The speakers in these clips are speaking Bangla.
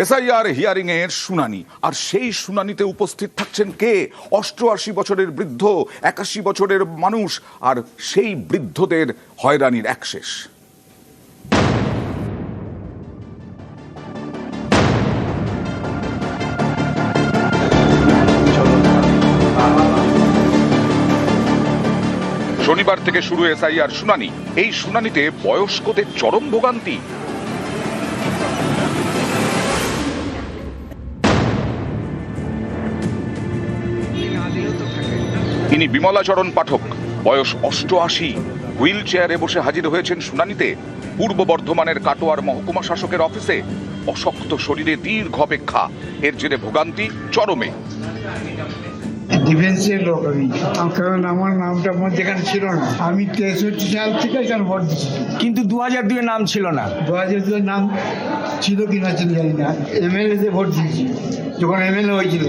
এসআইআর হিয়ারিং এর শুনানি, আর সেই শুনানিতে উপস্থিত থাকছেন কে? 88 বছরের বৃদ্ধ, 81 বছরের মানুষ, আর সেই বৃদ্ধদের হয়রানির এক শেষ। শনিবার থেকে শুরু এসআইআর শুনানি। এই শুনানিতে বয়স্কদের চরম ভোগান্তি। তিনি বিমলাচরণ পাঠক, বয়স 88, হুইল চেয়ারে বসে হাজির হয়েছেন শুনানিতে। পূর্ব বর্ধমানের কাটোয়ার মহকুমা শাসকের অফিসে। অশক্ত শরীরে দীর্ঘ অপেক্ষা, এর জেরে ভোগান্তি চরমে। ডিফেন্সের লোক আমি, কারণ আমার নামটা মধ্যেখানে ছিল না। আমি 63 সাল থেকে এখানে ভোট দিচ্ছি, কিন্তু 2002 নাম ছিল না। 2002 নাম ছিল কিনা জানি না। এমএলএ তে ভোট দিয়েছি, যখন এমএলএ হয়েছিল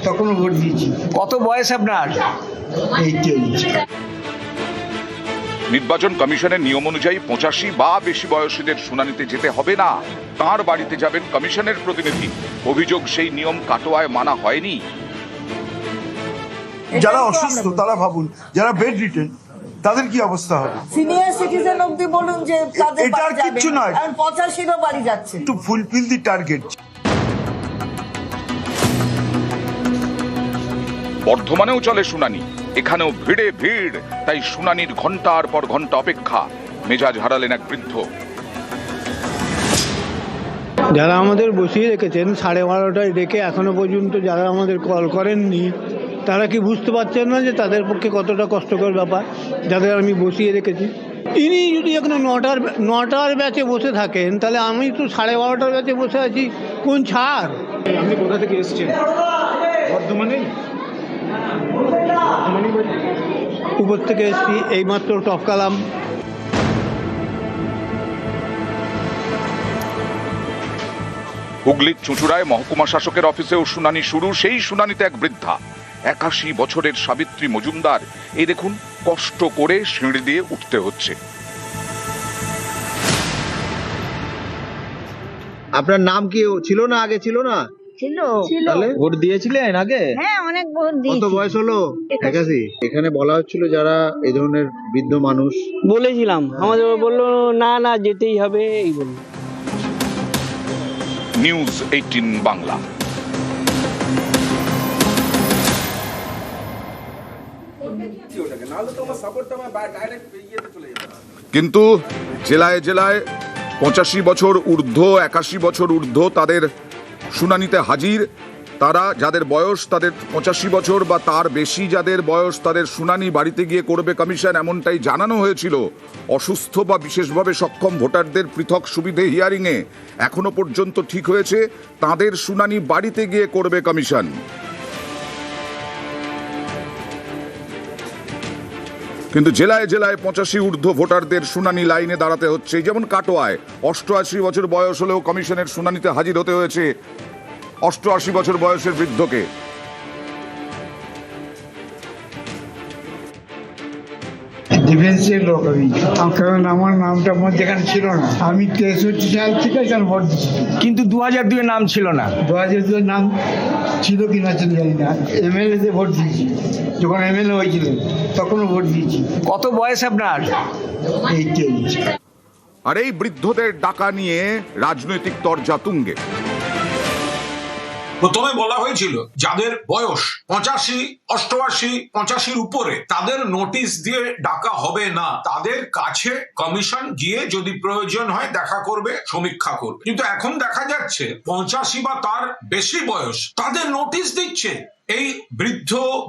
তখনও ভোট দিয়েছি। কত বয়স আপনার? 88। নির্বাচন কমিশনের নিয়ম অনুযায়ী 85 বা বেশি বয়সীদের শুনানিতে যেতে হবে না, তার বাড়িতে যাবেন কমিশনের প্রতিনিধি। অভিযোগ, সেই নিয়ম কাটোয়ায় মানা হয়নি। যারা অসুস্থ তারা ভাবুন, যারা বেড রিটেন তাদের কি অবস্থা হবে? সিনিয়র সিটিজেন অবধি বলুন যে তাদের এটা বাড়ি যাবে, কিচ্ছু নয়। আর 85 বাড়ি যাচ্ছে। To fulfil the target. বর্ধমানেও চলে শুনানি, এখানেও ভিড়ে ভিড়, তাই শুনানির ঘন্টার পর ঘন্টা অপেক্ষা। মেজাজ হারালেন এক বৃদ্ধ। যারা আমাদের বসিয়ে রেখেছেন 12:30টায় ডেকে এখনো পর্যন্ত যারা আমাদের কল করেননি, তারা কি বুঝতে পারছেন না যে তাদের পক্ষে কতটা কষ্টকর ব্যাপার, যাদের আমি বসিয়ে রেখেছি? ইনি যদি এখনো 9টার ব্যাচে বসে থাকেন, তাহলে আমি তো 12:30টার ব্যাচে বসে আছি, কোন ছাড়? আপনি কোথা থেকে এসেছেন? বর্ধমানে। উপর থেকে এসছি, এইমাত্র টপকালাম। হুগলির চুঁচুড়ায় মহকুমা শাসকের অফিসেও শুনানি শুরু। সেই শুনানিতে এক বৃদ্ধা, 81 বছরের সাবিত্রী মজুমদার। এই দেখুন, কষ্ট করে সিঁড়ি দিয়ে উঠতে হচ্ছে। আপনার নাম কি ছিল না? আগে ছিল না? ছিল। তাহলে ভোট দিয়েছিলেন আগে? হ্যাঁ, অনেক ভোট দিয়েছি। কত বয়স হলো? 81। এখানে বলা হচ্ছিল যারা এই ধরনের বৃদ্ধ মানুষ, বলেছিলাম, আমাদের বললো না না যেতেই হবে, এই বললো। নিউজ 18 বাংলা। কিন্তু জেলায় জেলায় 85 বছর ঊর্ধ্ব, 81 বছর ঊর্ধ্ব তাদের শুনানিতে হাজির। তারা যাদের বয়স, তাদের 85 বছর বা তার বেশি যাদের বয়স, তাদের শুনানি বাড়িতে গিয়ে করবে কমিশন, এমনটাই জানানো হয়েছিল। অসুস্থ বা বিশেষভাবে সক্ষম ভোটারদের পৃথক সুবিধে হিয়ারিংয়ে এখনো পর্যন্ত ঠিক হয়েছে, তাদের শুনানি বাড়িতে গিয়ে করবে কমিশন। কিন্তু জেলায় জেলায় 85 ঊর্ধ্ব ভোটারদের শুনানি লাইনে দাঁড়াতে হচ্ছে। যেমন কাটোয়ায় 88 বছর বয়স হলেও কমিশনের শুনানিতে হাজির হতে হয়েছে 88 বছর বয়সের বৃদ্ধকে। ডিফেন্সের লোক আমি, কারণ আমার নামটা মধ্যেখানে ছিল না। আমি 63 সাল থেকে এখানে ভোট দিচ্ছি, কিন্তু 2002 নাম ছিল না। 2002 নাম ছিল কিনা জানি না। এমএলএ তে ভোট দিয়েছি, যখন এমএলএ হয়েছিল তখনও ভোট দিয়েছি। কত বয়স আপনার? 88। আর এই বৃদ্ধদের ডাকা নিয়ে রাজনৈতিক তরজা তুঙ্গে। প্রথমে বলা হয়েছিল যাদের বয়স 85, 88, 85-র উপরে, তাদের নোটিশ দিয়ে ডাকা হবে না। তাদের কাছে কমিশন গিয়ে যদি প্রয়োজন হয় দেখা করবে, সমীক্ষা করবে। কিন্তু এখন দেখা যাচ্ছে 85 বা তার বেশি বয়স, তাদের নোটিশ দিচ্ছে। এই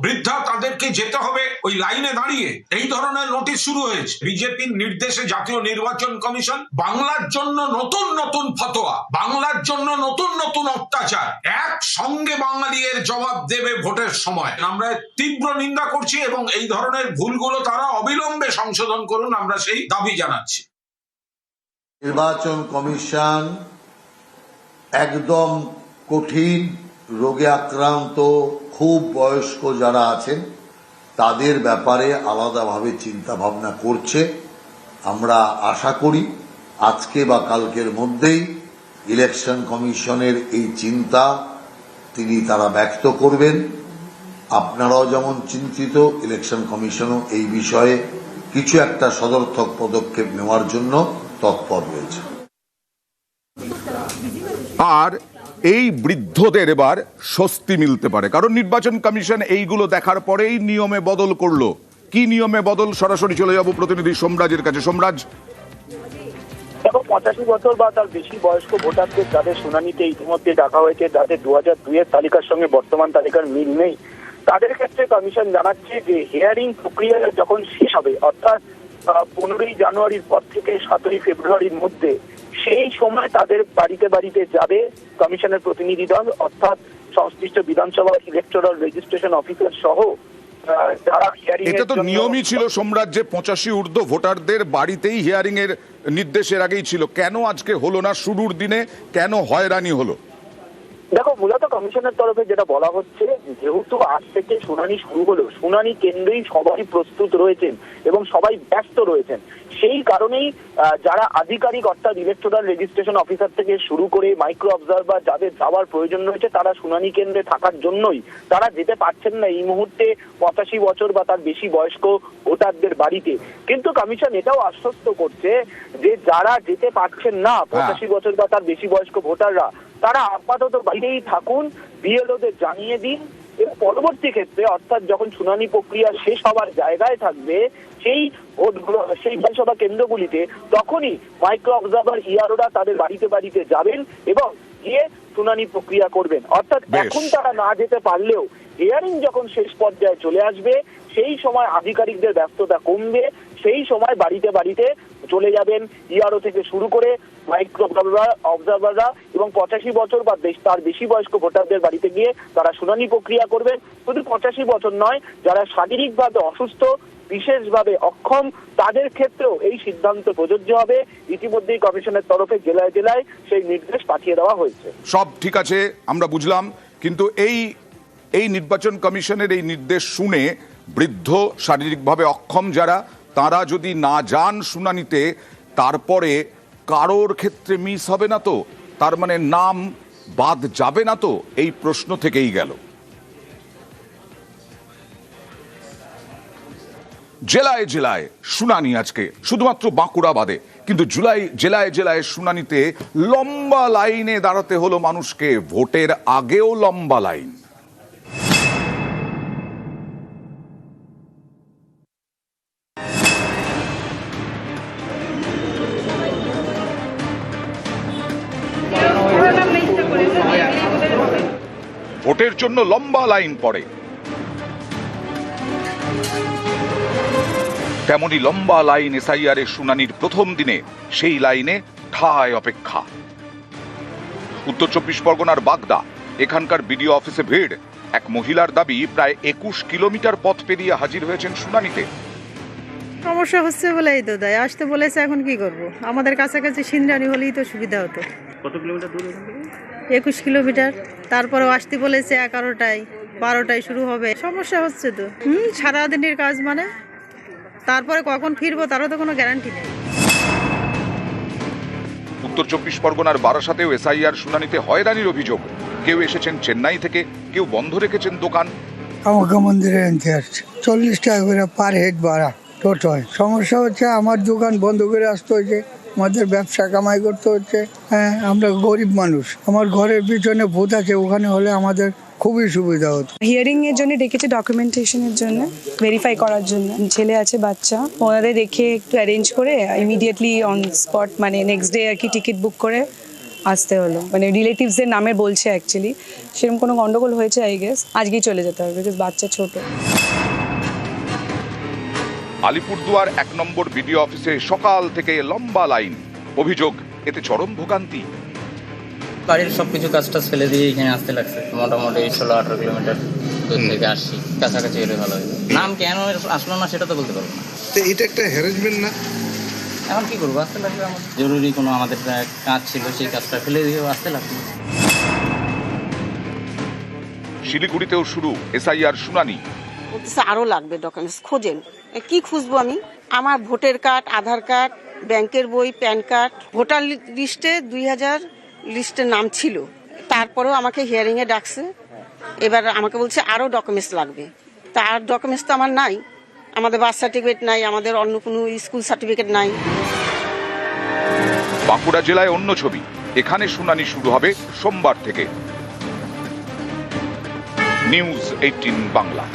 বৃদ্ধা তাদেরকে যেতে হবে ওই লাইনে দাঁড়িয়ে। এই ধরনের নোটিশ শুরু হয়েছে। বিজেপির নির্দেশে জাতীয় নির্বাচন কমিশন বাংলার জন্য নতুন নতুন ফতোয়া, বাংলার জন্য নতুন নতুন অত্যাচার একসঙ্গে বাঙালির জবাব দেবে ভোটের সময়। আমরা তীব্র নিন্দা করছি এবং এই ধরনের ভুলগুলো তারা অবিলম্বে সংশোধন করুন, আমরা সেই দাবি জানাচ্ছি। নির্বাচন কমিশন একদম কঠিন রোগে আক্রান্ত খুব বয়স্ক যারা আছেন তাদের ব্যাপারে আলাদাভাবে চিন্তা ভাবনা করছে। আমরা আশা করি আজকে বা কালকের মধ্যেই ইলেকশন কমিশনের এই চিন্তা তারা ব্যক্ত করবেন। আপনারাও যেমন চিন্তিত, ইলেকশন কমিশনও এই বিষয়ে কিছু একটা সদর্থক পদক্ষেপ নেওয়ার জন্য তৎপর রয়েছে। আর এই বৃদ্ধদের এবার স্বস্তি মিলতে পারে, কারণ নির্বাচন কমিশন এইগুলো দেখার পরেই নিয়মে বদল করলো। কি নিয়মে বদল? সরাসরি চলে যাব প্রতিনিধি সোমরাজের কাছে। সোমরাজ, এবং 85 বছর বা তার বেশি বয়স্ক ভোটারদের যাদের শুনানিতে ইতিমধ্যে ডাকা হয়েছে, যাদের 2002 তালিকার সঙ্গে বর্তমান তালিকার মিল নেই, তাদের ক্ষেত্রে কমিশন জানাচ্ছে যে হিয়ারিং প্রক্রিয়া যখন শেষ হবে, অর্থাৎ 15ই জানুয়ারির পর থেকে 7ই ফেব্রুয়ারির মধ্যে, সেই সময় তাদের বাড়িতে বাড়িতে যাবে কমিশনের প্রতিনিধি দল, অর্থাৎ সংশ্লিষ্ট বিধানসভা ইলেকটোরাল রেজিস্ট্রেশন অফিসার সহ যারা হিয়ারিং। এটা তো নিয়মই ছিল সোমরাজ যে 85 ঊর্ধ্ব ভোটারদের বাড়িতেই হিয়ারিং এর নির্দেশের আগেই ছিল, কেন আজকে হলো না? শুরুর দিনে কেন হয়রানি হলো? দেখো, মূলত কমিশনের তরফে যেটা বলা হচ্ছে, যেহেতু আজ থেকে শুনানি শুরু হলো, শুনানি কেন্দ্রেই সবাই প্রস্তুত রয়েছেন এবং সবাই ব্যস্ত রয়েছেন। সেই কারণেই যারা আধিকারিক, অর্থাৎ ইলেকটোরাল রেজিস্ট্রেশন অফিসার থেকে শুরু করে মাইক্রো অবজারভার যাদের যাওয়ার প্রয়োজন রয়েছে, তারা শুনানি কেন্দ্রে থাকার জন্যই তারা যেতে পারছেন না এই মুহূর্তে 85 বছর বা তার বেশি বয়স্ক ভোটারদের বাড়িতে। কিন্তু কমিশন এটাও আশ্বস্ত করছে যে যারা যেতে পারছেন না 85 বছর বা তার বেশি বয়স্ক ভোটাররা, তারা আপাতত বাড়িতেই থাকুন, বিএলওদের জানিয়ে দিন, এবং পরবর্তী ক্ষেত্রে অর্থাৎ যখন শুনানি প্রক্রিয়া শেষ হবার জায়গায় থাকবে সেই বিধানসভা কেন্দ্রগুলিতে, তখনই মাইক্রো অবজারভার ইআরওরা তাদের বাড়িতে বাড়িতে যাবেন এবং গিয়ে শুনানি প্রক্রিয়া করবেন। অর্থাৎ এখন তারা না যেতে পারলেও হিয়ারিং যখন শেষ পর্যায়ে চলে আসবে, সেই সময় আধিকারিকদের ব্যস্ততা কমবে, সেই সময় বাড়িতে বাড়িতে চলে যাবেন ইআরও থেকে শুরু করে মাইক্রো অবজারভাররা, এবং 85 বছর বা তার বেশি বয়স্ক ভোটারদের বাড়িতে গিয়ে তারা শুনানি প্রক্রিয়া করবেন। শুধু 85 বছর নয়, যারা শারীরিকভাবে অসুস্থ, বিশেষভাবে অক্ষম, তাদের ক্ষেত্রেও এই সিদ্ধান্ত প্রযোজ্য হবে। ইতিমধ্যেই কমিশনের তরফে জেলায় জেলায় সেই নির্দেশ পাঠিয়ে দেওয়া হয়েছে। সব ঠিক আছে, আমরা বুঝলাম, কিন্তু এই নির্বাচন কমিশনের এই নির্দেশ শুনে বৃদ্ধ, শারীরিকভাবে অক্ষম যারা, তারা যদি না যান শুনানিতে, তারপরে কারোর ক্ষেত্রে মিস হবে না তো? তার মানে নাম বাদ যাবে না তো? এই প্রশ্ন থেকেই গেল। জেলায় জেলায় শুনানি আজকে, শুধুমাত্র বাঁকুড়া বাদে, কিন্তু জেলায় জেলায় শুনানিতে লম্বা লাইনে দাঁড়াতে হলো মানুষকে। ভোটের আগেও লম্বা লাইন। ভোটের জন্য লম্বা লাইন পড়ে, তেমনি লম্বা লাইন এসআইআর এর শুনানির প্রথম দিনে। সেই লাইনে ঠায় অপেক্ষা। উত্তর 24 পরগনার বাগদা, এখানকার বিডিও অফিসে ভিড়। এক মহিলার দাবি প্রায় 21 কিলোমিটার পথ পেরিয়ে হাজির হয়েছেন শুনানিতে। সমস্যা হচ্ছে বলেই তো তাই আসতে বলেছে, এখন কি করব? আমাদের কাছাকাছি সিন্দ্রানি হলেই তো সুবিধা হতো। কত কিলোমিটার দূর? 21 কিলোমিটার। তারপরেও আসতে বলেছে 11টায়, 12টায় শুরু হবে। সমস্যা হচ্ছে তো। সারাদিনের কাজ, মানে তারপরে কখন ফিরবো তারও তো কোনো গ্যারান্টি নেই। উত্তর 24 পরগনার বারাসাতেও এসআইআর শুনানিতে হয়রানির অভিযোগ। কেউ এসেছেন চেন্নাই থেকে, কেউ বন্ধ রেখেছেন দোকান। আমাকে মন্দিরে আনতে আসছে, 40 টাকা করে পার হেড ভাড়া টোটোয়। সমস্যা হচ্ছে আমার দোকান বন্ধ করে আসতে হয়েছে, আমাদের ব্যবসা কামাই করতে হচ্ছে। হ্যাঁ, আমরা গরিব মানুষ, আমার ঘরের পিছনে ভূত আছে, ওখানে হলে আমাদের খুবই সুবিধা হতো। হিয়ারিং এর জন্য ডেকেছে, ডকুমেন্টেশনের জন্য, ভেরিফাই করার জন্য। ছেলে আছে, বাচ্চা, ওনাদের রেখে একটু অ্যারেঞ্জ করে ইমিডিয়েটলি অন স্পট, মানে নেক্সট ডে আর কি টিকিট বুক করে আসতে হলো। মানে রিলেটিভসদের নামে বলছে, অ্যাকচুয়ালি সেরকম কোনো গন্ডগোল হয়েছে আই গেস। আজকেই চলে যেতে হবে, বিকজ বাচ্চা ছোট। আলিপুরদুয়ার 1 নম্বর বিডিও অফিসে সকাল থেকে লম্বা লাইন। অভিযোগ, এতে চরম ভোগান্তি। বাড়ির সবকিছু কাজটা ফেলে দিয়ে এখানে আসতে লাগছে। মোটামুটি 16-18 কিলোমিটার দূর থেকে আসছি, কাছাকাছি এলে ভালো হবে। নাম কেন আসলো না সেটা তো বলতে পারবো না। এটা একটা হ্যারাসমেন্ট না? এখন কি করবো, আসতে লাগবে। আমার জরুরি কোনো আমাদের কাজ ছিল, সেই কাজটা ফেলে দিয়ে আসতে লাগবে। শিলিগুড়িতেও শুরু এসআইআর শুনানি। আরো লাগবে ডকুমেন্টস, খোঁজেন। কি খুঁজবো আমি? আমার ভোটার কার্ড, আধার কার্ড, ব্যাংকের বই, প্যান কার্ড, ভোটার লিস্টে লিস্টের নাম ছিল, তারপরেও আমাকে হিয়ারিংয়ে ডাকছে। এবার আমাকে বলছে আরও ডকুমেন্টস লাগবে। তার ডকুমেন্টস তো আমার নাই, আমাদের বার্থ সার্টিফিকেট নাই, আমাদের অন্য কোনো স্কুল সার্টিফিকেট নাই। বাঁকুড়া জেলায় অন্য ছবি। এখানে শুনানি শুরু হবে সোমবার থেকে। নিউজ 18 বাংলা।